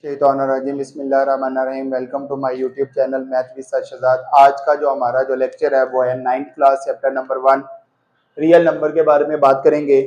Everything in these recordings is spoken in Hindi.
शैतानुर्रजीम बिस्मिल्लाहिर्रहमानिर्रहीम। Welcome to my YouTube channel math with Shahzad. आज का जो हमारा जो लेक्चर है वो है 9th class chapter number 1 real number के बारे में बात करेंगे।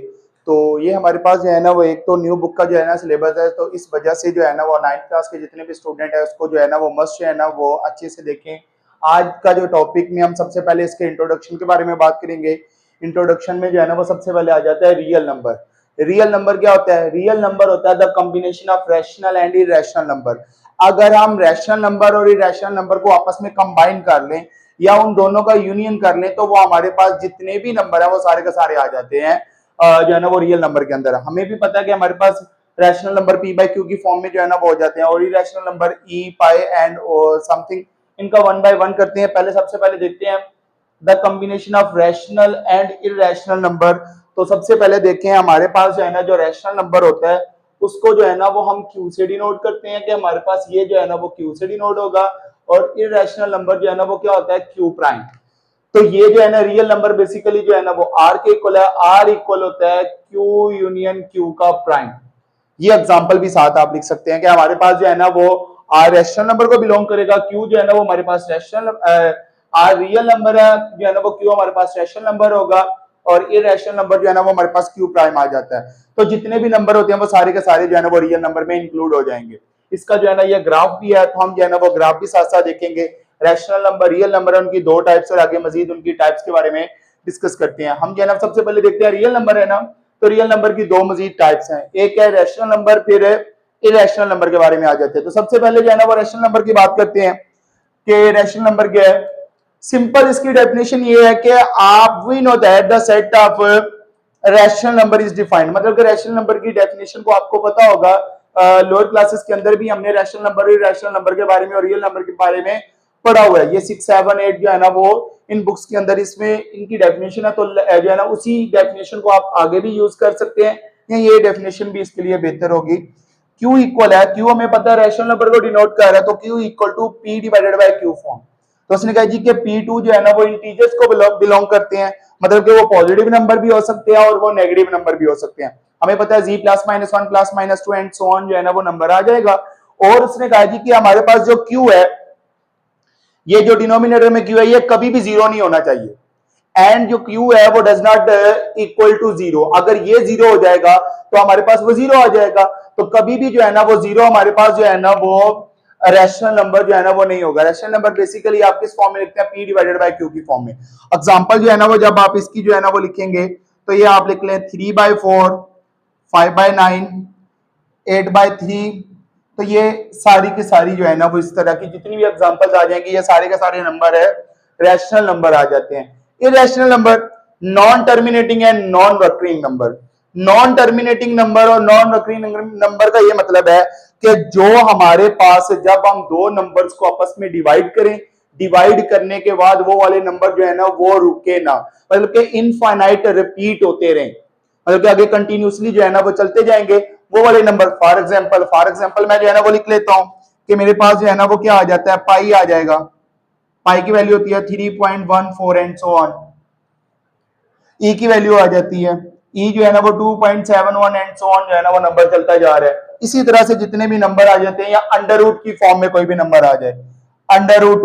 तो ये हमारे पास जो है ना वो एक तो न्यू बुक का जो है ना सिलेबस है, तो इस वजह से जो है ना वो 9th क्लास के जितने भी स्टूडेंट है उसको जो है ना वो मस्ट जो है ना वो अच्छे से देखें। आज का जो टॉपिक में हम सबसे पहले इसके इंट्रोडक्शन के बारे में बात करेंगे। इंट्रोडक्शन में जो है ना वो सबसे पहले आ जाता है रियल नंबर। रियल नंबर क्या होता है? रियल नंबर होता है the combination of rational and irrational number. अगर हम रैशनल नंबर और इरेशनल नंबर को आपस में कंबाइन कर लें या उन दोनों का यूनियन कर लें तो वो हमारे पास जितने भी नंबर है वो सारे के सारे आ जाते हैं जो है ना वो रियल नंबर के अंदर। हमें भी पता है कि हमारे पास rational number P by Q की फॉर्म में जो है ना वो हो जाते हैं और irrational number E pi and something, इनका 1 बाय 1 करते हैं। सबसे पहले देखते हैं the combination of rational and irrational number. तो सबसे पहले देखें हमारे पास जो है ना जो रैशनल नंबर होता है उसको जो है ना वो हम क्यू से डिनोट करते हैं कि हमारे पास ये जो है ना वो क्यू से डिनोट होगा, और इरेशनल नंबर जो है ना वो क्या होता है? Q prime. तो ये जो है ना रियल नंबर बेसिकली जो है ना वो आर के इक्वल है। आर इक्वल होता है क्यू यूनियन क्यू का प्राइम। ये एग्जांपल भी साथ आप लिख सकते हैं कि हमारे पास जो है ना वो आर रैशनल नंबर को बिलोंग करेगा, क्यू जो है ना वो हमारे पास रैशनल आर रियल नंबर है जो है ना वो क्यू हमारे पास रैशनल नंबर होगा, और इरेशनल नंबर जो है ना वो हमारे पास क्यू प्राइम आ जाता है। तो जितने भी नंबर होते हैं वो सारे के सारे जो है ना वो रियल नंबर में इंक्लूड हो जाएंगे। इसका जो है ना ये ग्राफ भी है, तो हम जो है ना वो ग्राफ भी साथ साथ देखेंगे। रैशनल नंबर रियल नंबर है, उनकी दो टाइप्स और आगे मजीद उनकी टाइप्स के बारे में डिस्कस करते हैं। हम जो है ना सबसे पहले देखते हैं रियल नंबर है ना, तो रियल नंबर की दो मजीद टाइप्स हैं, एक है रैशनल नंबर, फिर इरेशनल नंबर के बारे में आ जाते हैं। तो सबसे पहले जो है ना वो रैशनल नंबर की बात करते हैं कि रैशनल नंबर क्या है। सिंपल इसकी डेफिनेशन ये है कि आप we know that the set of rational number is defined. मतलब कि रैशनल नंबर की डेफिनेशन को आपको पता होगा, लोअर क्लासेस के अंदर भी हमने रैशनल नंबर और इरेशनल नंबर के बारे में और रियल नंबर के बारे में पढ़ा हुआ है। ये 6, 7, 8 जो है ना वो इन बुक्स के अंदर इसमें इनकी डेफिनेशन है, तो जो है ना उसी डेफिनेशन को आप आगे भी यूज कर सकते हैं या ये डेफिनेशन भी इसके लिए बेहतर होगी। Q इक्वल है, Q हमें पता है रैशनल नंबर को डिनोट कर रहा है, तो Q equal to P divided by Q form. तो उसने कहा जी कि P2 जो है ना वो इंटीजर्स को बिलोंग करते हैं, मतलब कि वो पॉजिटिव नंबर भी हो सकते हैं और वो नेगेटिव नंबर भी हो सकते हैं। हमें पता है Z plus minus 1 plus minus 2 and so on जो है ना वो नंबर आ जाएगा। और उसने कहा जी कि हमारे पास जो Q है, ये जो डिनोमिनेटर में Q है ये कभी भी जीरो नहीं होना चाहिए, एंड जो Q है वो does not equal to zero. अगर ये जीरो हो जाएगा तो हमारे पास वो जीरो आ जाएगा, तो कभी भी जो है ना वो जीरो हमारे पास जो है ना वो रैशनल नंबर जो है ना वो नहीं होगा। रैशनल नंबर बेसिकली आप किस फॉर्म में लिखते हैं? P डिवाइडेड बाय Q की फॉर्म में। एग्जांपल जो है ना वो जब आप इसकी जो है ना वो लिखेंगे तो ये आप लिख लें 3/4, 5/9, 8/3। तो ये सारी की सारी जो है ना वो इस तरह की जितनी भी एग्जांपल्स आ जाएंगी ये सारे के सारे नंबर है रैशनल नंबर आ जाते हैं। Irrational number non terminating and non recurring number. Non terminating number और नॉन रिकरिंग नंबर का ये मतलब है कि जो हमारे पास जब हम दो नंबर्स को आपस में डिवाइड करें, डिवाइड करने के बाद वो वाले नंबर जो है ना वो रुके ना, मतलब कि इनफाइनाइट रिपीट होते रहें, मतलब कि आगे कंटिन्यूसली जो है ना वो चलते जाएंगे वो वाले नंबर। फॉर एग्जांपल मैं जो है ना वो लिख लेता हूं कि मेरे पास जो है ना वो क्या आ जाता है? पाई आ जाएगा। पाई की वैल्यू होती है 3.14 एंड सो ऑन। ई की वैल्यू आ जाती है, ई जो है ना वो 2.71 एंड सो ऑन जो है ना वो नंबर चलता जा रहा है। इसी तरह से जितने भी नंबर आ जाते हैं या अंडर रूट की फॉर्म में कोई भी नंबर आ जाए, अंडर रूट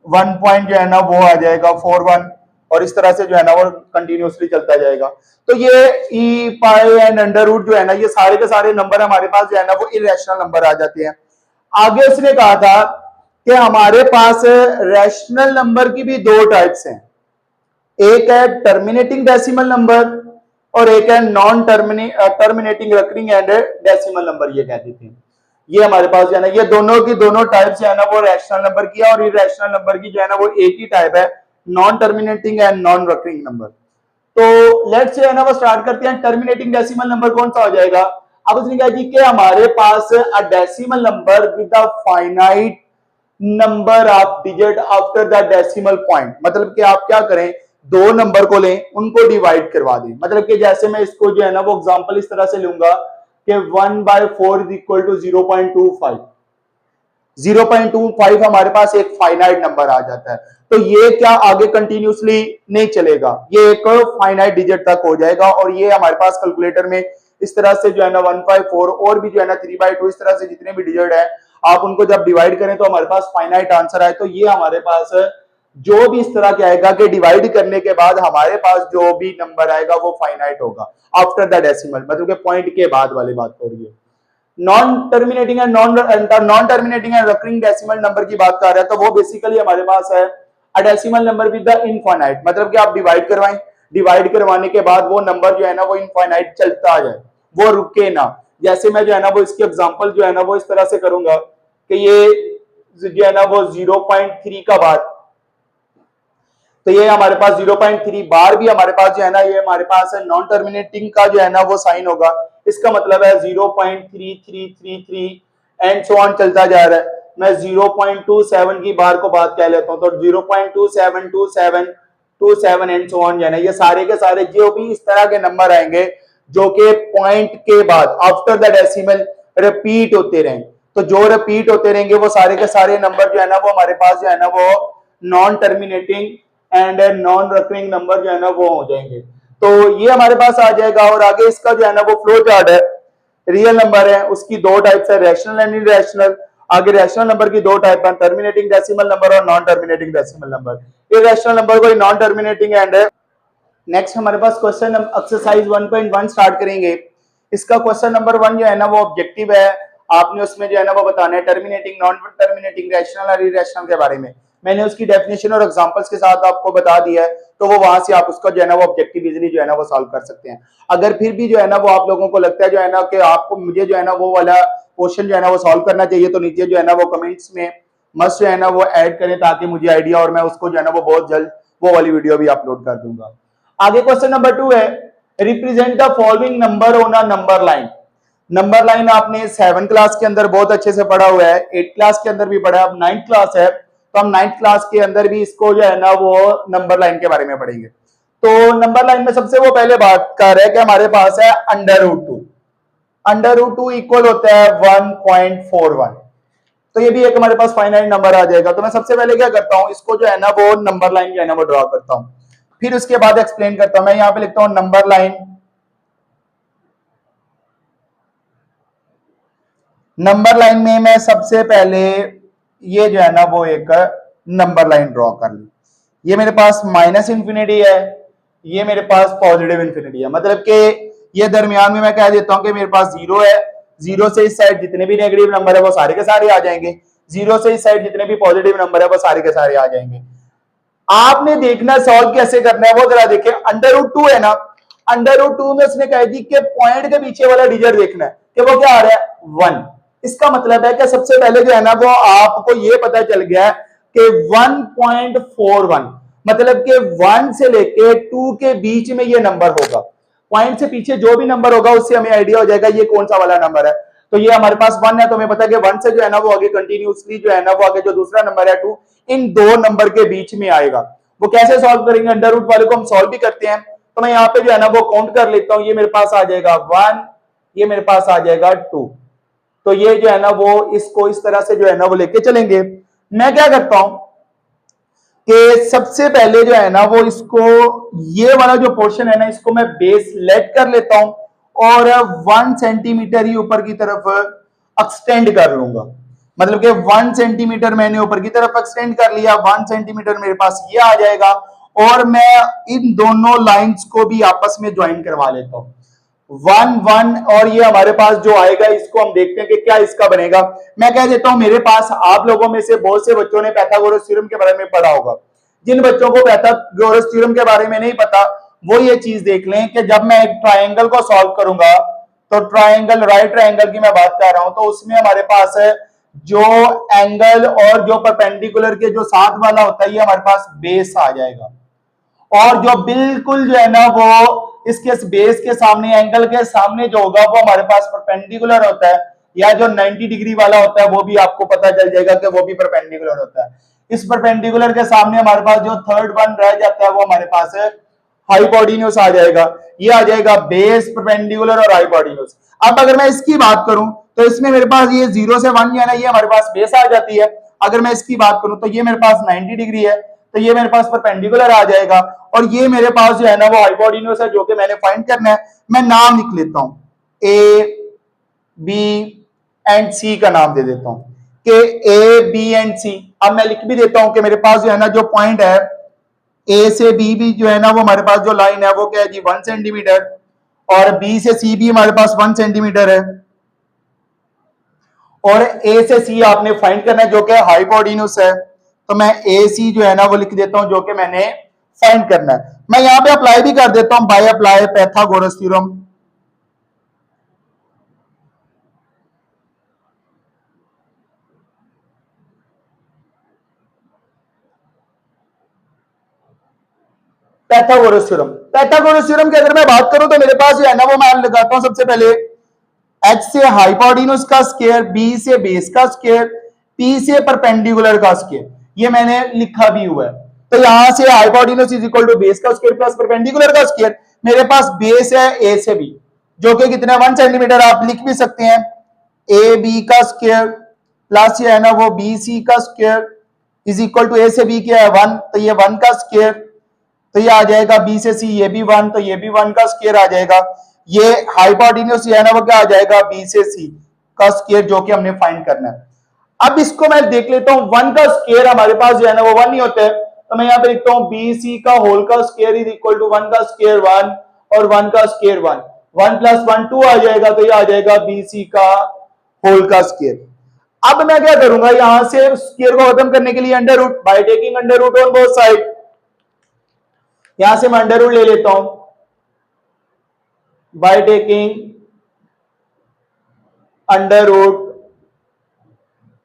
1 पॉइंट जो है ना वो आ जाएगा 41, और इस तरह से जो है ना वो कंटिन्यूसली चलता जाएगा। तो ये ई पाई एंड अंडर रूट जो है ना ये सारे के सारे नंबर हमारे पास जो है ना वो इरेशनल नंबर आ जाते हैं। आगे उसने कहा था कि हमारे पास रैशनल नंबर की भी दो टाइप्स हैं, एक है टर्मिनेटिंग डेसिमल नंबर और एक है non terminating recurring and decimal number ये कहते थे। ये हमारे पास जो है ना ये दोनों की दोनों टाइप्स जो है ना वो रैशनल नंबर की है, और इरेशनल नंबर की जो है ना वो एक ही टाइप है, non terminating and non recurring number. तो लेट्स जो है ना वो स्टार्ट करते हैं। टर्मिनेटिंग डेसिमल नंबर कौन सा हो जाएगा? अब उसने कहा जी कि हमारे पास a decimal number with a finite number of digit after the decimal point. मतलब कि आप क्या करें, दो नंबर को लें, उनको डिवाइड करवा दें। मतलब कि जैसे मैं इसको जो है ना वो एग्जांपल इस तरह से लूंगा कि 1/4 इज इक्वल टू 0.25। 0.25 हमारे पास एक फाइनाइट नंबर आ जाता है, तो ये क्या आगे कंटिन्यूसली नहीं चलेगा, ये एक फाइनाइट डिजिट तक हो जाएगा, और ये हमारे पास कैलकुलेटर में इस तरह से जो है ना 154 और भी जो है ना 3/2, इस तरह से जितने भी डिजिट है आप उनको जब डिवाइड करें तो हमारे पास फाइनाइट आंसर आए। तो ये हमारे पास जो भी इस तरह के आएगा कि डिवाइड करने के बाद हमारे पास जो भी नंबर आएगा वो फाइनाइट होगा आफ्टर द डेसिमल, मतलब कि पॉइंट के बाद वाली बात हो रही है। Non terminating and non terminating and recurring decimal number की बात कर रहे हैं तो वो बेसिकली हमारे पास है अ decimal number with the infinite, मतलब कि आप डिवाइड करवाएं, डिवाइड करवाने के बाद वो नंबर जो है ना वो इनफाइनाइट चलता जाए, वो रुके ना। जैसे मैं जो है ना वो इसकी एग्जांपल जो है ना वो इस तरह से करूंगा कि ये जो है ना वो 0.3 का बार, तो ये हमारे पास 0.3 बार भी हमारे पास जो है ना ये हमारे पास है नॉन टर्मिनेटिंग का जो है ना वो साइन होगा। इसका मतलब है 0.3333 एंड सो ऑन चलता जा रहा है। मैं 0.27 की बार को बात कह लेता हूं तो 0.272727 एंड सो ऑन, यानी ये सारे के सारे जो भी इस तरह के नंबर आएंगे जो कि पॉइंट के बाद आफ्टर द डेसिमल रिपीट होते रहें, तो जो रिपीट होते रहेंगे वो सारे के सारे नंबर जो है ना वो हमारे पास जो है ना वो non terminating and non recurring number जो है ना वो हो जाएंगे। तो ये हमारे पास आ जाएगा। और आगे इसका जो है ना वो फ्लो चार्ट है। रियल नंबर है उसकी दो टाइप्स है, रैशनल एंड इरैशनल। आगे रैशनल नंबर की दो टाइप है, टर्मिनेटिंग डेसिमल नंबर और non terminating decimal number. Irrational number कोई नॉन टर्मिनेटिंग एंड है। नेक्स्ट हमारे पास क्वेश्चन एक्सरसाइज 1.1 स्टार्ट करेंगे। इसका क्वेश्चन नंबर 1 जो है ना वो ऑब्जेक्टिव है, आपने उसमें जो है ना वो बताना है टर्मिनेटिंग, नॉन टर्मिनेटिंग, रैशनल और इरैशनल के बारे में। मैंने उसकी डेफिनेशन और एग्जांपल्स के साथ आपको बता दिया है, तो वो वहां से आप उसका जो है ना वो ऑब्जेक्टिव इजीली जो है ना वो सॉल्व कर सकते हैं। अगर फिर भी जो है ना वो आप लोगों को लगता है जो है ना कि आपको मुझे जो है ना वो वाला क्वेश्चन जो है ना वो सॉल्व करना चाहिए, तो नीचे जो है ना वो कमेंट्स में मस्ट जो है ना वो ऐड करें ताकि मुझे आइडिया, और मैं उसको जो है ना वो बहुत जल्द वो वाली वीडियो भी अपलोड कर दूंगा। आगे क्वेश्चन नंबर 2 है, represent the following number on a number line. Number line आपने 7 क्लास के अंदर बहुत अच्छे से पढ़ा हुआ है, 8 क्लास के अंदर भी पढ़ा है, अब 9th क्लास है तो हम 9th क्लास के अंदर भी इसको जो है ना वो नंबर लाइन के बारे में पढ़ेंगे। तो नंबर लाइन में सबसे वो पहले बात कर रहे हैं कि हमारे पास है √2। √2 इक्वल होता है 1.41, तो ये भी एक हमारे पास फाइनाइट नंबर आ जाएगा। तो मैं सबसे पहले क्या करता हूं, इसको जो है ना वो नंबर लाइन जो है ना वो ड्रॉ करता हूं, फिर उसके बाद एक्सप्लेन करता हूं। मैं यहां पे लिखता हूं नंबर लाइन, नंबर लाइन में मैं सबसे पहले ये जो है ना वो एक नंबर लाइन ड्रॉ कर ली। ये मेरे पास माइनस इंफिनिटी है, ये मेरे पास पॉजिटिव इंफिनिटी है, मतलब कि ये दरमियान में मैं कह देता हूं कि मेरे पास 0 है, 0 से इस साइड जितने भी नेगेटिव नंबर है वो सारे के सारे आ जाएंगे, 0 से इस साइड जितने भी पॉजिटिव नंबर है वो सारे के सारे आ जाएंगे। आपने देखना सॉल्व कैसे करना है वो जरा देखें। √2 है ना, √2 में उसने कह दी कि पॉइंट के पीछे वाला डिजिट देखना है कि वो क्या आ रहा है 1। इसका मतलब है कि सबसे पहले जो है ना वो आपको ये पता चल गया कि 1.41, मतलब कि 1 से लेके 2 के बीच में ये नंबर होगा। पॉइंट से पीछे जो भी नंबर होगा उससे हमें आइडिया हो जाएगा ये कौन सा वाला नंबर है। तो ये हमारे पास 1 है, तो हमें पता है कि 1 से जो है ना वो आगे कंटिन्यूसली जो है ना वो आगे जो दूसरा नंबर है 2, इन दो नंबर के बीच में आएगा। वो कैसे सॉल्व करेंगे, अंडर रूट वाले को हम सॉल्व भी करते हैं। तो मैं यहाँ पे जो है ना वो काउंट कर लेता हूँ, ये मेरे पास आ जाएगा 1, ये मेरे पास आ जाएगा 2। तो ये जो है ना वो इसको इस तरह से जो है ना वो लेके चलेंगे। मैं क्या करता हूं कि सबसे पहले जो है ना वो इसको ये वाला जो पोर्शन है ना इसको मैं बेस लेट कर लेता हूं और 1 सेंटीमीटर ही ऊपर की तरफ एक्सटेंड कर लूंगा, मतलब कि 1 सेंटीमीटर मैंने ऊपर की तरफ एक्सटेंड कर लिया, 1 सेंटीमीटर मेरे पास ये आ जाएगा और मैं इन दोनों लाइंस को भी आपस में ज्वाइन करवा लेता हूं 1 1, और ये हमारे पास जो आएगा इसको हम देखते हैं कि क्या इसका बनेगा। मैं कह देता हूं मेरे पास आप लोगों में से बहुत से बच्चों ने पाइथागोरस थ्योरम के बारे में पढ़ा होगा। जिन बच्चों को पाइथागोरस थ्योरम के बारे में नहीं पता वो ये चीज देख लें कि जब मैं एक ट्राइंगल को सॉल्व करूंगा, तो ट्राइंगल, राइट ट्राइंगल की मैं बात कर रहा हूं, तो उसमें हमारे पास जो एंगल और जो परपेंडिकुलर के जो साथ वाला होता है ये हमारे पास बेस आ जाएगा, और जो बिल्कुल जो है ना वो इसके बेस के सामने, एंगल के सामने जो होगा वो हमारे पास परपेंडिकुलर होता है, या जो 90 डिग्री वाला होता है वो भी आपको पता चल जाएगा कि वो भी परपेंडिकुलर होता है। इस परपेंडिकुलर के सामने हमारे पास जो थर्ड वन रह जाता है वो हमारे पास है हाइपोटेन्यूज आ जाएगा, ये आ जाएगा बेस, परपेंडिकुलर और हाइपोटेन्यूज। अब अगर मैं इसकी बात करूं तो इसमें मेरे पास ये 0 से 1 है ना, ये हमारे पास बेस आ जाती है। अगर मैं इसकी बात करूं तो ये मेरे पास 90 डिग्री है, तो ये मेरे पास परपेंडिकुलर आ जाएगा, और ये मेरे पास जो है ना वो हाइपोटेन्यूज है जो कि मैंने फाइंड करना है। मैं नाम लिख लेता हूं, ए बी एंड सी का नाम दे देता हूं कि ए बी एंड सी। अब मैं लिख भी देता हूं कि मेरे पास जो है ना जो पॉइंट है ए से बी भी जो है ना वो हमारे पास जो लाइन है वो क्या है जी 1 सेंटीमीटर, और बी से सी भी हमारे पास 1 सेंटीमीटर है, और ए से सी आपने फाइंड करना है जो कि हाइपोटेन्यूज है। तो मैं ए सी जो है ना वो लिख देता हूं जो कि मैंने फाइंड करना है। मैं यहां पे अप्लाई भी कर देता हूं bye apply Pythagoras theorem. Pythagoras theorem, Pythagoras theorem की अगर मैं बात करूं तो मेरे पास जो है ना वो मैं लगाता हूं सबसे पहले एच से हाइपोटेन्यूज का स्क्वायर, बी से बेस का स्क्वायर, पी से परपेंडिकुलर का स्क्वायर, ये मैंने लिखा भी हुआ है। तो यहां से hypotenuse is equal to base का स्क्वायर प्लस परपेंडिकुलर का स्क्वायर। मेरे पास बेस है ए से बी जो कि कितना 1 सेंटीमीटर, आप लिख भी सकते हैं ए बी का स्क्वायर प्लस ये है ना वो बी सी का स्क्वायर इज इक्वल टू ए से बी क्या है 1, तो ये 1 का स्क्वायर, तो ये आ जाएगा बी से सी ये भी 1, तो ये भी 1 का स्क्वायर आ जाएगा। ये हाइपोटेन्यूज है ना वो क्या आ जाएगा बी से सी का स्क्वायर जो कि हमने फाइंड करना है। अब इसको मैं देख लेता हूं 1 का स्क्वायर हमारे पास जो है ना वो 1 नहीं होता है, तो मैं यहां पे लिखता हूं बी सी का होल का स्क्वायर इज इक्वल टू 1 का स्क्वायर 1 और 1 का स्क्वायर 1, 1 प्लस 1 2 आ जाएगा, तो ये आ जाएगा बी सी का होल का स्क्वायर। अब मैं क्या करूंगा यहां से स्क्वायर को खत्म करने के लिए under root by taking under root on both side, यहां से मैं अंडर रूट ले लेता हूं by taking under root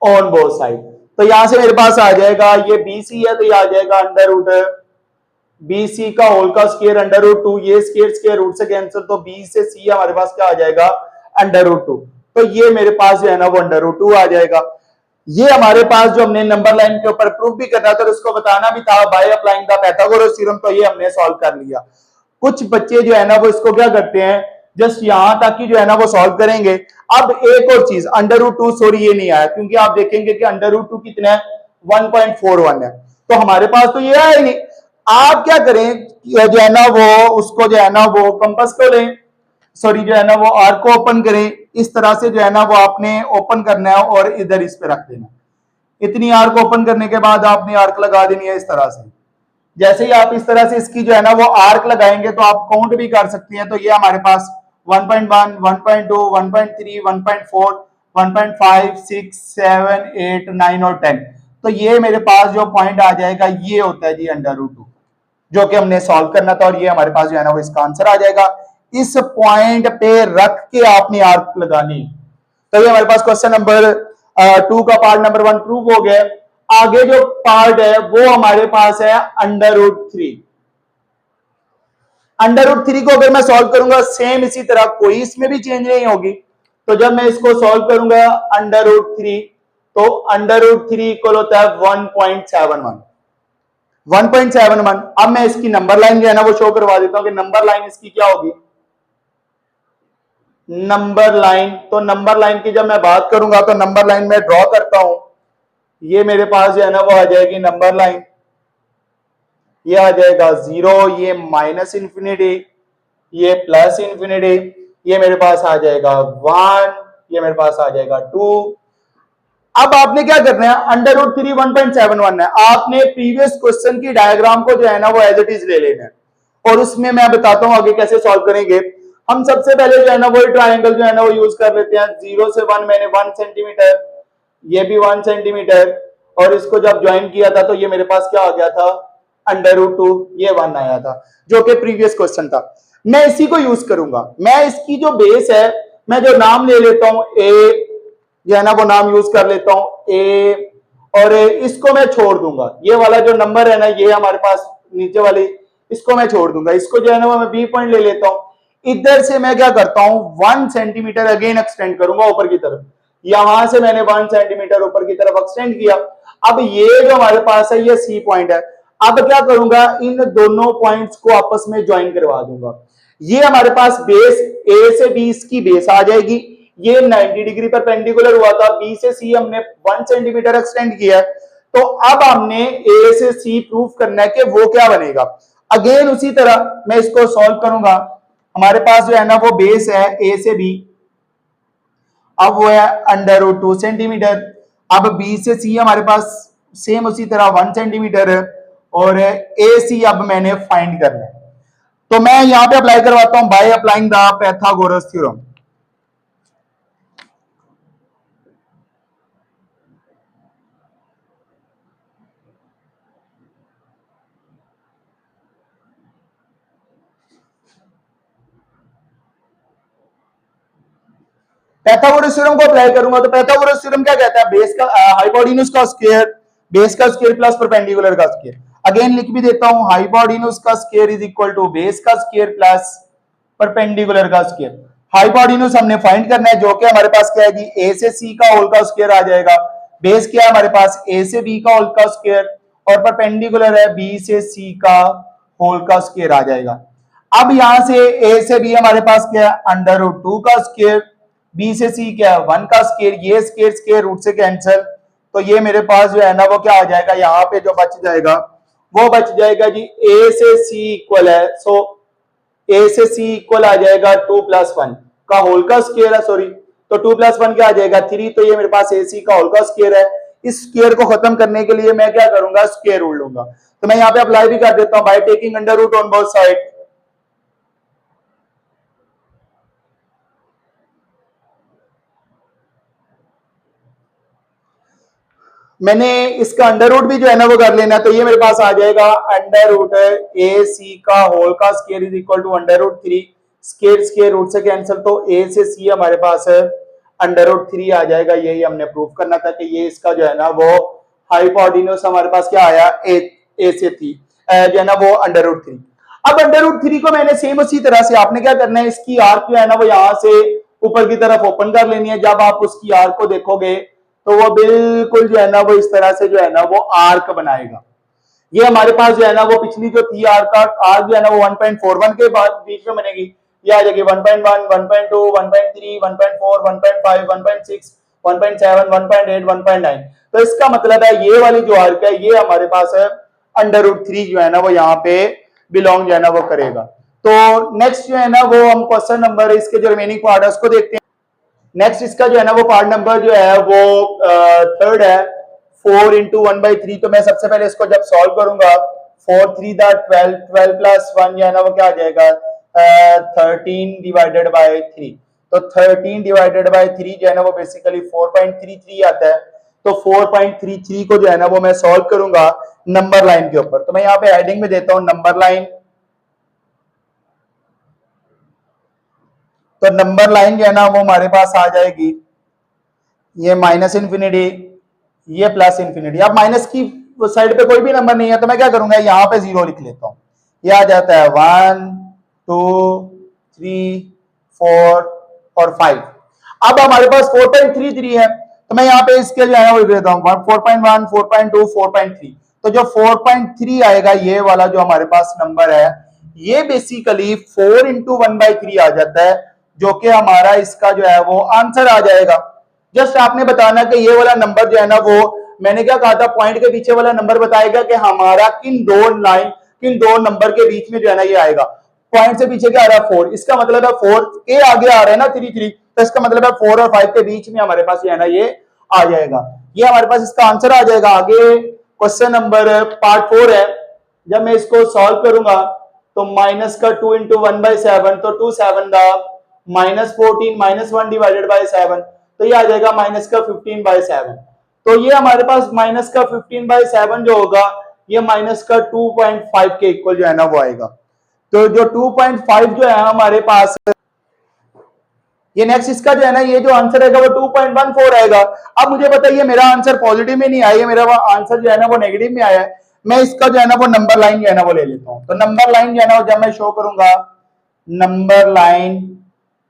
on both side. तो यहां से मेरे पास आ जाएगा ये BC है तो ये आ जाएगा अंडर रूट BC का होल का स्क्वायर अंडर रूट 2, ये स्क्वायर स्क्वायर रूट से कैंसिल, तो B से C हमारे पास क्या आ जाएगा अंडर रूट 2, तो ये मेरे पास जो है ना वो अंडर रूट 2 आ जाएगा। ये हमारे पास जो हमने नंबर लाइन के ऊपर प्रूफ भी करना था और उसको बताना भी था by applying the Pythagoras theorem, तो ये हमने सॉल्व कर लिया। कुछ बच्चे जो है ना वो इसको क्या करते हैं जस्ट यहां तक की जो है ना वो सॉल्व करेंगे। अब एक और चीज अंडर रूट 2 सॉरी ये नहीं आया क्योंकि आप देखेंगे कि अंडर रूट 2 कितना है 1.41 है, तो हमारे पास तो ये आया ही नहीं। आप क्या करें जो है ना वो उसको जो है ना वो कंपास को लें, सॉरी जो है ना वो आर्क को ओपन करें, इस तरह से जो है ना वो आपने ओपन करना है और इधर इस पे रख देना। इतनी आर्क ओपन करने के बाद आपने आर्क लगा देनी है इस तरह से। जैसे ही आप इस तरह से इसकी जो है ना वो आर्क लगाएंगे तो आप काउंट भी कर सकते हैं, तो ये हमारे पास 1.1 1.2 1.3 1.4 1.5 6 7 8 9 और 10, तो ये मेरे पास जो पॉइंट आ जाएगा ये होता है जी अंडर रूट 2 जो कि हमने सॉल्व करना था, और ये हमारे पास जो है ना वो इसका आंसर आ जाएगा। इस पॉइंट पे रख के आपने आर्क लगानी। तो ये हमारे पास क्वेश्चन नंबर 2 का पार्ट नंबर 1 प्रूव हो गया। आगे जो पार्ट है वो हमारे पास है अंडर रूट 3। अंडर रूट 3 को अगर मैं सॉल्व करूंगा सेम इसी तरह, कोई इसमें भी चेंज नहीं होगी। तो जब मैं इसको सॉल्व करूंगा अंडर रूट 3, तो अंडर रूट 3 इक्वल होता है 1.71 1.71। अब मैं इसकी नंबर लाइन जो है ना वो शो करवा देता हूं कि नंबर लाइन इसकी क्या होगी नंबर लाइन। तो नंबर लाइन की जब मैं बात करूंगा तो नंबर लाइन में ड्रॉ करता हूं, ये मेरे पास जो है ना वो आ जाएगी नंबर लाइन, ये आ जाएगा 0, ये माइनस इंफिनिटी, ये प्लस इंफिनिटी, ये मेरे पास आ जाएगा 1, ये मेरे पास आ जाएगा 2। अब आपने क्या करना है अंडर रूट 3 1.71 है, आपने प्रीवियस क्वेश्चन की डायग्राम को जो है ना वो एज इट इज ले लेना है, और उसमें मैं बताता हूं आगे कैसे सॉल्व करेंगे। हम सबसे पहले जो है ना वो ट्राइंगल जो है ना वो यूज कर लेते हैं। 0 से 1 मैंने 1 सेंटीमीटर, ये भी 1 सेंटीमीटर, और इसको जब ज्वाइन किया था तो ये मेरे पास क्या आ गया था अंडर रूट 2, ये 1 आया था जो कि प्रीवियस क्वेश्चन था। मैं इसी को यूज करूंगा, मैं इसकी जो बेस है मैं जो नाम ले लेता हूं ए, जो है ना वो नाम यूज कर लेता हूं ए, और इसको मैं छोड़ दूंगा, ये वाला जो नंबर है ना ये हमारे पास नीचे वाली, इसको मैं छोड़ दूंगा, इसको जो है ना वो मैं बी पॉइंट ले लेता हूं। इधर से मैं क्या करता हूं 1 सेंटीमीटर अगेन एक्सटेंड करूंगा ऊपर की तरफ, यहां से मैंने 1 सेंटीमीटर ऊपर की तरफ एक्सटेंड किया। अब ये जो हमारे पास है ये सी पॉइंट है, अब क्या करूंगा इन दोनों पॉइंट्स को आपस में ज्वाइन करवा दूंगा। ये हमारे पास बेस ए से बी की बेस आ जाएगी, ये 90 डिग्री परपेंडिकुलर हुआ था, बी से सी हमने 1 सेंटीमीटर एक्सटेंड किया, तो अब हमने ए से सी प्रूफ करना है कि वो क्या बनेगा। अगेन उसी तरह मैं इसको सॉल्व करूंगा, हमारे पास जो है ना वो बेस है ए से बी, अब वो है √2 सेंटीमीटर। अब बी से सी हमारे पास सेम उसी तरह 1 सेंटीमीटर है, और ए सी अब मैंने फाइंड करना है। तो मैं यहां पे अप्लाई करवाता हूं by applying the Pythagoras theorem. Pythagoras theorem को अप्लाई करूंगा तो पाइथागोरस थ्योरम क्या कहता है, बेस का हाइपोटेन्यूज का स्क्वायर, बेस का स्क्वायर प्लस परपेंडिकुलर का स्क्वायर। अगेन लिख भी देता हूं, हाइपोटेन्यूज का square is equal to base का स्क्वायर प्लस परपेंडिकुलर का स्क्वायर। हाइपोटेन्यूज हमने फाइंड करना है, जो कि हमारे पास क्या है जी, ए से सी का होल का स्क्वायर आ जाएगा। बेस क्या है हमारे पास, ए से बी का होल का स्क्वायर, और परपेंडिकुलर है बी से सी का होल का स्क्वायर आ जाएगा। अब यहां से ए से बी हमारे पास क्या है, √2 का स्क्वायर, बी से सी क्या है 1 का स्क्वायर, ये स्क्वायर स्क्वायर रूट से कैंसिल, तो ये मेरे पास जो है ना वो क्या आ जाएगा, यहाँ पे जो बच जाएगा वो बच जाएगा जी, ए से सी इक्वल है, सो ए से सी इक्वल आ जाएगा 2 + 1 का होल का स्क्वायर है, सॉरी, तो 2 + 1 क्या आ जाएगा 3, तो ये मेरे पास ए सी का होल का स्क्वायर है। इस स्क्वायर को खत्म करने के लिए मैं क्या करूंगा, स्क्वायर रूल लूंगा। तो मैं यहाँ पे अप्लाई भी कर देता हूँ by taking √root on both side. मैंने इसका अंडर रूट भी जो है ना वो कर लेना, तो ये मेरे पास आ जाएगा √रूट ए सी का होल का square is equal to √3, square square root से कैंसिल, तो ए से सी हमारे पास है √3 आ जाएगा। यही हमने प्रूव करना था कि ये इसका जो है ना वो हाइपोटेन्यूज हमारे पास क्या आया, ए से थी जो है ना वो √3। अब √3 को मैंने सेम उसी तरह से आपने क्या करना है, इसकी आर्क जो है ना वो यहां से ऊपर की तरफ ओपन कर लेनी है। जब आप उसकी आर्क को देखोगे तो वो बिल्कुल जो है ना वो इस तरह से जो है ना वो आर्क बनाएगा। ये हमारे पास जो है ना वो पिछली जो थी आर्क जो है ना वो 1.41 के बाद बीच में बनेगी। ये आ जाएगी 1.1, 1.2, 1.3, 1.4, 1.5, 1.6, 1.7, 1.8, 1.9। तो इसका मतलब है ये वाली जो आर्क है ये हमारे पास है √3 जो है ना वो यहाँ पे बिलोंग जो है ना वो करेगा। तो नेक्स्ट जो है ना वो हम क्वेश्चन नंबर इसके जो रिमेनिंग पार्ट है उसको देखते हैं। नेक्स्ट इसका जो है ना वो पार्ट नंबर जो है वो थर्ड है, 4 × 1/3। तो मैं सबसे पहले इसको जब सॉल्व करूंगा, 4 × 3 = 12, 12 + 1 जो है ना वो क्या आ जाएगा 13/3। तो 13/3 जो है ना वो बेसिकली 4.33 आता है। तो 4.33 को जो है ना वो मैं सॉल्व करूंगा नंबर लाइन के ऊपर। तो मैं यहाँ पे हेडिंग में देता हूं नंबर लाइन। तो नंबर लाइन जो है ना वो हमारे पास आ जाएगी, ये -∞, ये +∞। अब माइनस की साइड पे कोई भी नंबर नहीं है तो मैं क्या करूंगा, यहाँ पे 0 लिख लेता हूँ। ये आ जाता है 1, 2, 3, 4 और 5। अब हमारे पास 4.33 है तो मैं यहाँ पे इसके जो है ना वो लिख देता हूँ 4.1, 4.2, 4.3। तो जो 4.3 आएगा ये वाला जो हमारे पास नंबर है ये बेसिकली 4 × 1/3 आ जाता है, जो कि हमारा इसका जो है वो आंसर आ जाएगा। जस्ट आपने बताना कि ये वाला नंबर जो है ना वो मैंने क्या कहा था, पॉइंट के पीछे वाला नंबर बताएगा कि हमारा किन दो नंबर के बीच में जो है ना ये आएगा। पॉइंट से पीछे क्या आ रहा है 4, इसका मतलब है 4 के आगे आ रहा है ना 3, तो इसका मतलब है 4 और 5 के बीच में हमारे पास जो है ना ये आ जाएगा। ये हमारे पास इसका आंसर आ जाएगा। आगे क्वेश्चन नंबर पार्ट 4 है। जब मैं इसको सॉल्व करूंगा तो -2 × 1/7, तो 2 7 -14, -1/7, तो ये आ जाएगा -15/7। तो ये हमारे पास -15/7 जो होगा ये -2.5 के इक्वल जो है ना वो आएगा। तो जो 2.5 जो है हमारे पास, ये नेक्स्ट इसका जो है ना ये जो आंसर आएगा वो 2.14 आएगा। अब मुझे बताइए मेरा आंसर पॉजिटिव में नहीं आया, मेरा आंसर जो है ना वो नेगेटिव में आया है। मैं इसका जो है ना वो नंबर लाइन जो है ना वो ले लेता हूं। तो नंबर लाइन जो है ना जब मैं शो करूंगा नंबर लाइन,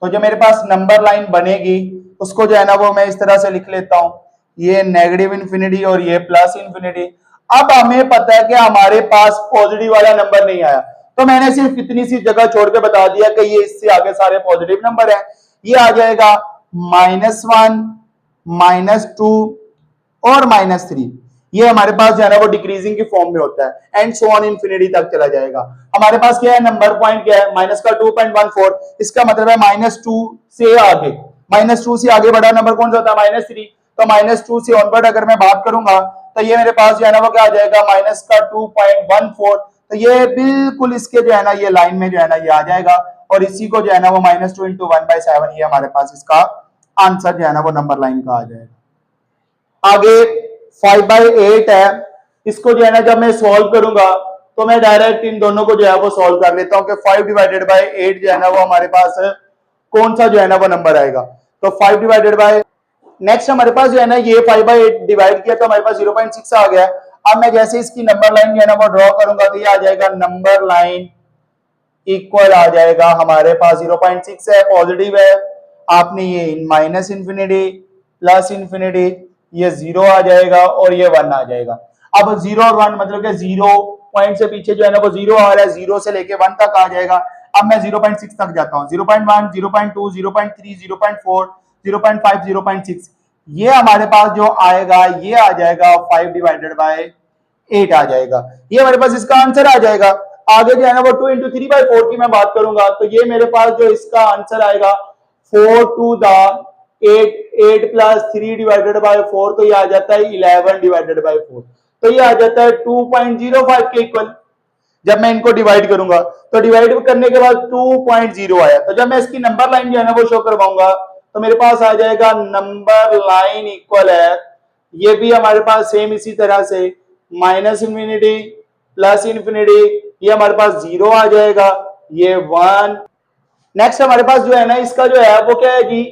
तो जो मेरे पास नंबर लाइन बनेगी उसको जो है ना वो मैं इस तरह से लिख लेता हूं, ये -∞ और ये +∞। अब हमें पता है कि हमारे पास पॉजिटिव वाला नंबर नहीं आया, तो मैंने सिर्फ इतनी सी जगह छोड़ के बता दिया कि ये इससे आगे सारे पॉजिटिव नंबर है। ये आ जाएगा -1, -2 और -3। ये हमारे पास जो है ना वो डिक्रीजिंग की फॉर्म में होता है एंड सो ऑन इन्फिनिटी तक चला जाएगा। हमारे पास क्या है, नंबर पॉइंट क्या है, -2.14, इसका मतलब है -2 से आगे, -2 से आगे बड़ा नंबर कौन सा होता है? -3। तो -2 से ऑनवर्ड अगर मैं बात करूंगा तो ये मेरे पास जो है ना वो क्या आ जाएगा? माइनस का 2.14। तो ये बिल्कुल इसके जो है ना ये लाइन में जो है ना ये आ जाएगा, और इसी को जो है ना वो -2 × 1/7 ये हमारे पास इसका आंसर जो है ना वो नंबर लाइन का आ जाएगा। आगे 5/8 है, इसको जो है ना जब मैं सॉल्व करूंगा तो मैं डायरेक्ट इन दोनों को जो है वो सॉल्व कर लेता हूं कि 5/8 जो है ना वो हमारे पास कौन सा जो है ना वो नंबर आएगा। तो 5/, नेक्स्ट हमारे पास जो है ना ये 5/8 डिवाइड किया तो हमारे पास 0.6 आ गया। अब मैं जैसे इसकी नंबर लाइन जो है ना वो ड्रॉ करूंगा तो ये आ जाएगा नंबर लाइन इक्वल आ जाएगा हमारे पास 0.6 है, पॉजिटिव है। आपने ये माइनस इंफिनिटी प्लस इंफिनिटी, ये 0 आ जाएगा और ये 1 आ जाएगा। अब 0 और 1 मतलब कि 0 पॉइंट से पीछे जो है ना वो 0 आ रहा है, 0 से लेके 1 तक आ जाएगा। अब मैं 0.6 तक जाता हूँ, 0.1, 0.2, 0.3, 0.4, 0.5, 0.6, ये हमारे पास जो आएगा ये आ जाएगा 5/8 आ जाएगा। ये हमारे पास इसका आंसर आ जाएगा। आगे जो है ना वो 2 × 3/4 की मैं बात करूंगा तो ये मेरे पास जो इसका आंसर आएगा 4 to the 8, 8 + 3/4, तो ये आ जाता है 11/4। तो ये आ जाता है 2.05 के इक्वल। जब मैं इनको डिवाइड करूंगा तो डिवाइड करने के बाद 2.0 आया, तो जब मैं इसकी नंबर लाइन जो है ना वो शो करवाऊंगा तो मेरे पास आ जाएगा नंबर लाइन इक्वल है, ये भी हमारे पास सेम इसी तरह से माइनस इंफिनिटी प्लस इंफिनिटी, ये हमारे पास 0 आ जाएगा, ये 1। नेक्स्ट हमारे पास जो है ना इसका जो है वो क्या है जी,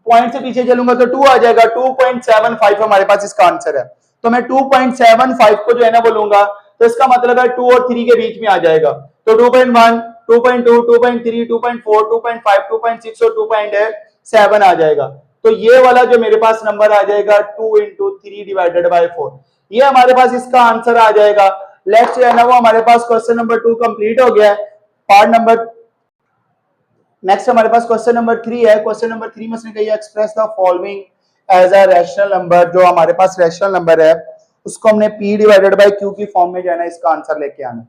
पॉइंट से पीछे चलूंगा तो 2 आ जाएगा, 2.75 हमारे पास इसका आंसर है। तो मैं 2.75 को जो है ना वो लूंगा तो इसका मतलब है 2 और 3 के बीच में आ जाएगा। तो 2.1, 2.2, 2.3, 2.4, 2.5, 2.6 और 2.7 आ जाएगा। तो ये वाला जो मेरे पास नंबर आ जाएगा 2 × 3/4, ये हमारे पास इसका आंसर आ जाएगा। लेट्स जो है ना वो हमारे पास क्वेश्चन नंबर 2 कंप्लीट हो गया है। पार्ट नंबर नेक्स्ट हमारे पास क्वेश्चन नंबर 3 है। क्वेश्चन नंबर 3 में उसने कही express the following as a rational number. जो हमारे पास रैशनल नंबर है उसको हमने p/q की फॉर्म में जो है ना इसका आंसर लेके आना।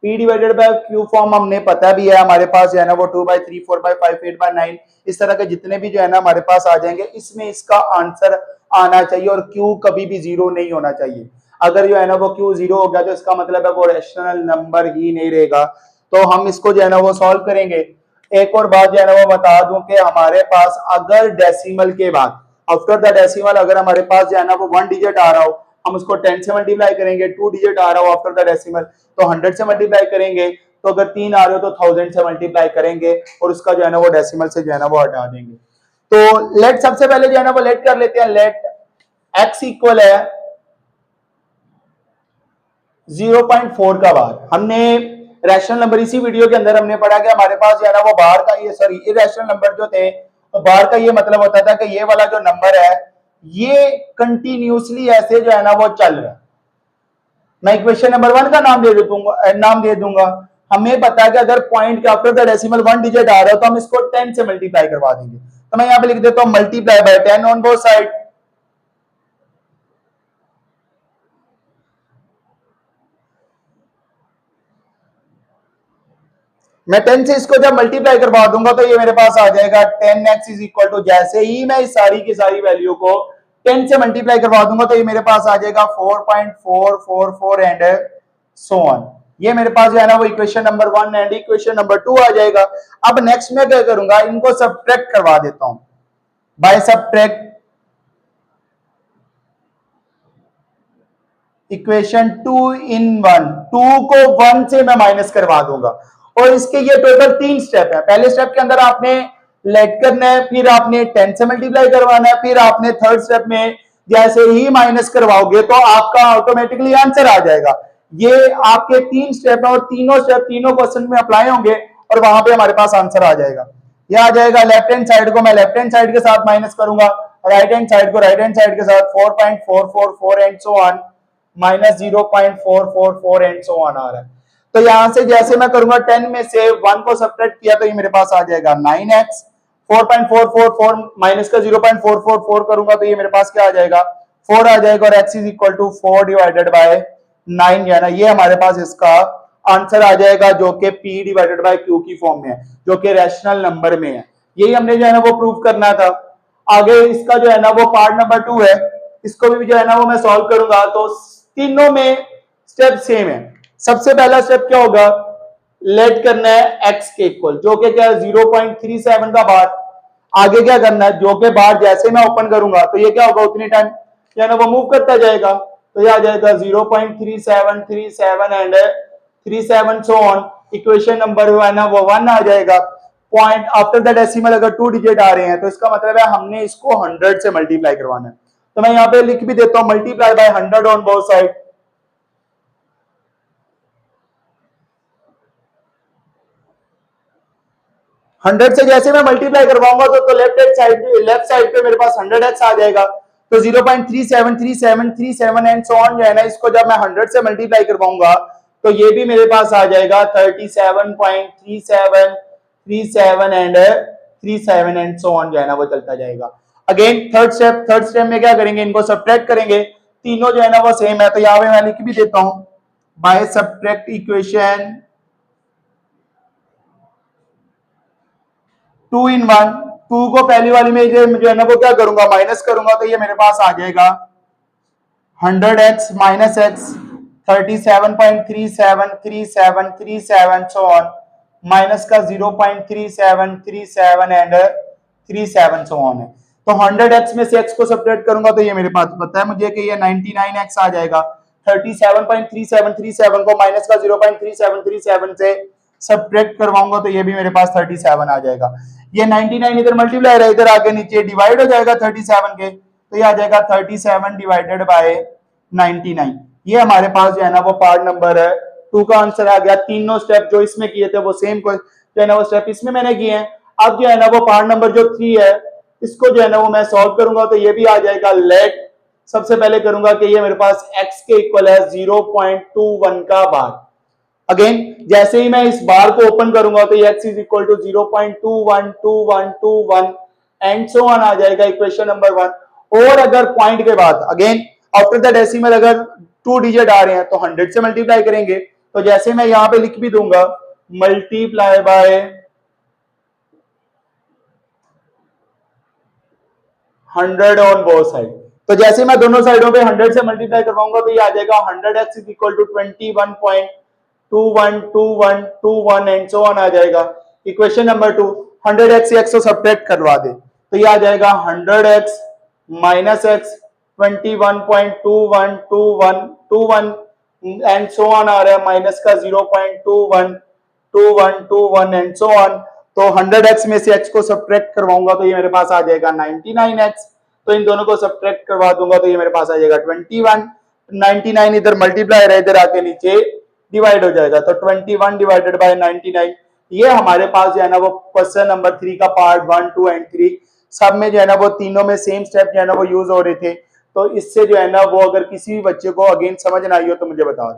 p/q फॉर्म हमने पता भी है, हमारे पास जो है ना वो 2/3, 4/5, 8/9 इस तरह के जितने भी जो है ना हमारे पास आ जाएंगे, इसमें इसका आंसर आना चाहिए और q कभी भी 0 नहीं होना चाहिए। अगर जो है ना वो q 0 हो गया तो इसका मतलब है वो रैशनल नंबर ही नहीं रहेगा। तो हम इसको जो है ना वो सॉल्व करेंगे। एक और बात जो है ना वो बता दूं कि हमारे पास अगर डेसिमल के बाद आफ्टर द डेसिमल अगर हमारे पास जो है ना वो 1 डिजिट आ रहा हो, हम उसको 10 से मल्टीप्लाई करेंगे। 2 डिजिट आ रहा हो आफ्टर द डेसिमल तो 100 से मल्टीप्लाई करेंगे। तो अगर 3 आ रहे हो तो 1000 से मल्टीप्लाई करेंगे और उसका जो है ना वो डेसिमल से जो है ना वो हटा देंगे। तो लेट सबसे पहले जो है ना वो लेट कर लेते हैं। लेट x इक्वल है 0.4 का बार। हमने रैशनल नंबर इसी वीडियो के अंदर हमने पढ़ा कि हमारे पास जो है ना वो बाहर का ये सॉरी इरेशनल नंबर जो थे तो बाहर का ये मतलब होता था कि ये वाला जो नंबर है ये कंटिन्यूसली ऐसे जो है ना वो चल रहा है। मैं इक्वेशन नंबर 1 का नाम दे दूंगा। हमें पता है कि अगर पॉइंट के आफ्टर द डेसिमल 1 डिजिट आ रहा है तो हम इसको 10 से मल्टीप्लाई करवा देंगे। तो मैं यहां पे लिख देता हूं multiply by 10 on both side. मैं 10 से इसको जब मल्टीप्लाई करवा दूंगा तो ये मेरे पास आ जाएगा 10x इज इक्वल टू, जैसे ही मैं इस सारी की सारी वैल्यू को 10 से मल्टीप्लाई करवा दूंगा तो ये मेरे पास आ जाएगा 4.444 एंड सो ऑन। ये मेरे पास जो है ना वो equation number 1 and equation number 2 आ जाएगा। अब नेक्स्ट में क्या करूंगा, इनको सब्ट्रैक्ट करवा देता हूं बाय सब्ट्रैक्ट इक्वेशन 2 इन 1। 2 को 1 से मैं माइनस करवा दूंगा और इसके ये टोटल 3 स्टेप है। पहले स्टेप के अंदर आपने लेट करना है, फिर आपने 10 से मल्टीप्लाई करवाना है, फिर आपने थर्ड स्टेप में जैसे ही माइनस करवाओगे तो आपका ऑटोमेटिकली आंसर आ जाएगा। ये आपके 3 स्टेप है और तीनों स्टेप तीनों क्वेश्चन में अप्लाई होंगे और वहां पे हमारे पास आंसर आ जाएगा। ये आ जाएगा लेफ्ट हैंड साइड को मैं लेफ्ट हैंड साइड के साथ माइनस करूंगा, राइट हैंड साइड को राइट हैंड साइड के साथ 4.444 and so on minus 0.444 and so on आ रहा है। तो यहां से जैसे मैं करूंगा 10 में से 1 को सब्ट्रैक्ट किया तो ये मेरे पास आ जाएगा 9x। 4.444 माइनस का 0.444 करूंगा तो ये मेरे पास क्या आ जाएगा 4 आ जाएगा और x इज इक्वल टू 4/9 है ना, ये हमारे पास इसका आंसर आ जाएगा जो कि p/q की फॉर्म में है, जो कि रैशनल नंबर में है। यही हमने जो है ना वो प्रूव करना था। आगे इसका जो है ना वो पार्ट नंबर 2 है, इसको भी जो है ना वो मैं सॉल्व करूंगा। तो तीनों में स्टेप सेम है। सबसे पहला स्टेप क्या होगा, लेट करना है x के इक्वल, जो कि क्या है 0.37 का बार। आगे क्या करना है, जो के बार जैसे मैं ओपन करूंगा तो ये क्या होगा, उतनी टाइम क्या ना वो मूव करता जाएगा। तो ये आ जाएगा 0.3737 and 37 so on. Equation number है ना वो 1 आ जाएगा। पॉइंट आफ्टर द डेसिमल अगर 2 डिजिट आ रहे हैं तो इसका मतलब है हमने इसको 100 से मल्टीप्लाई करवाना है। तो मैं यहाँ पे लिख भी देता हूँ multiply by 100 on both side. 100 से जैसे मैं मल्टीप्लाई करवाऊंगा तो लेफ्ट साइड पे मेरे पास 100x आ जाएगा। तो 0.373737 एंड सो ऑन जो है ना, इसको जब मैं 100 से मल्टीप्लाई करवाऊंगा तो ये भी मेरे पास आ जाएगा 37.3737 एंड 37 एंड सो ऑन जो है ना वो चलता जाएगा। अगेन थर्ड स्टेप में क्या करेंगे, इनको सब्ट्रैक्ट करेंगे। तीनों जो है ना वो सेम है, तो यहाँ पे मैं लिख भी देता हूं बाय सब्ट्रैक्ट इक्वेशन 2 in 1। 2 को पहली वाली में जो है ना वो क्या करूंगा, माइनस करूंगा। तो ये मेरे पास आ जाएगा 100x minus x 37.373737 so on, minus का 0.3737 एंड 37 सो ऑन है। तो 100x में से x को सब्ट्रैक्ट करूंगा तो ये मेरे पास पता है मुझे कि ये 99x आ जाएगा। 37.3737 को माइनस का 0.3737 से सब्ट्रैक्ट करवाऊंगा तो ये भी मेरे पास 37 आ जाएगा। ये 99 इधर मल्टीप्लाई है, इधर आके नीचे डिवाइड हो जाएगा 37 के, तो ये आ जाएगा 37 डिवाइडेड बाय 99। ये हमारे पास जो है ना वो पार्ट नंबर 2 का आंसर आ गया। तीनों स्टेप जो इसमें किए थे वो सेम जो है ना वो स्टेप इसमें मैंने किए हैं। अब जो है ना वो पार्ट नंबर जो 3 है, इसको जो है ना वो मैं सॉल्व करूंगा तो ये भी आ जाएगा। लेट सबसे पहले करूंगा कि ये मेरे पास x के इक्वल है 0.21 का बार। अगेन जैसे ही मैं इस बार को ओपन करूंगा तो x is equal to 0.212121 and so on आ जाएगा इक्वेशन नंबर 1। और अगर पॉइंट के बाद अगेन आफ्टर द डेसिमल अगर 2 डिजिट आ रहे हैं तो 100 से मल्टीप्लाई करेंगे। तो जैसे मैं यहां पे लिख भी दूंगा multiply by 100 on both side. तो जैसे मैं दोनों साइडों पे 100 से मल्टीप्लाई करवाऊंगा तो ये आ जाएगा 100x is equal to 21.212121 and so on आ जाएगा। इक्वेशन नंबर 2 100x x को सब्ट्रैक्ट करवा दे तो ये आ जाएगा 100x minus x 21.212121 and so on आ रहा है, माइनस का 0.212121 एंड सो ऑन। तो 100x में से x को सब्ट्रैक्ट करवाऊंगा तो ये मेरे पास आ जाएगा 99x। तो इन दोनों को सब्ट्रैक्ट करवा दूंगा तो ये मेरे पास आ जाएगा 21। 99 इधर मल्टीप्लाई है, इधर आके नीचे डिवाइड हो जाएगा। तो 21 डिवाइडेड बाय 99। ये हमारे पास जो है ना वो क्वेश्चन नंबर 3 का पार्ट 1, 2 एंड 3 सब में जो है ना वो तीनों में सेम स्टेप जो है ना वो यूज हो रहे थे। तो इससे जो है ना वो अगर किसी भी बच्चे को अगेन समझ ना आई हो तो मुझे बता दें।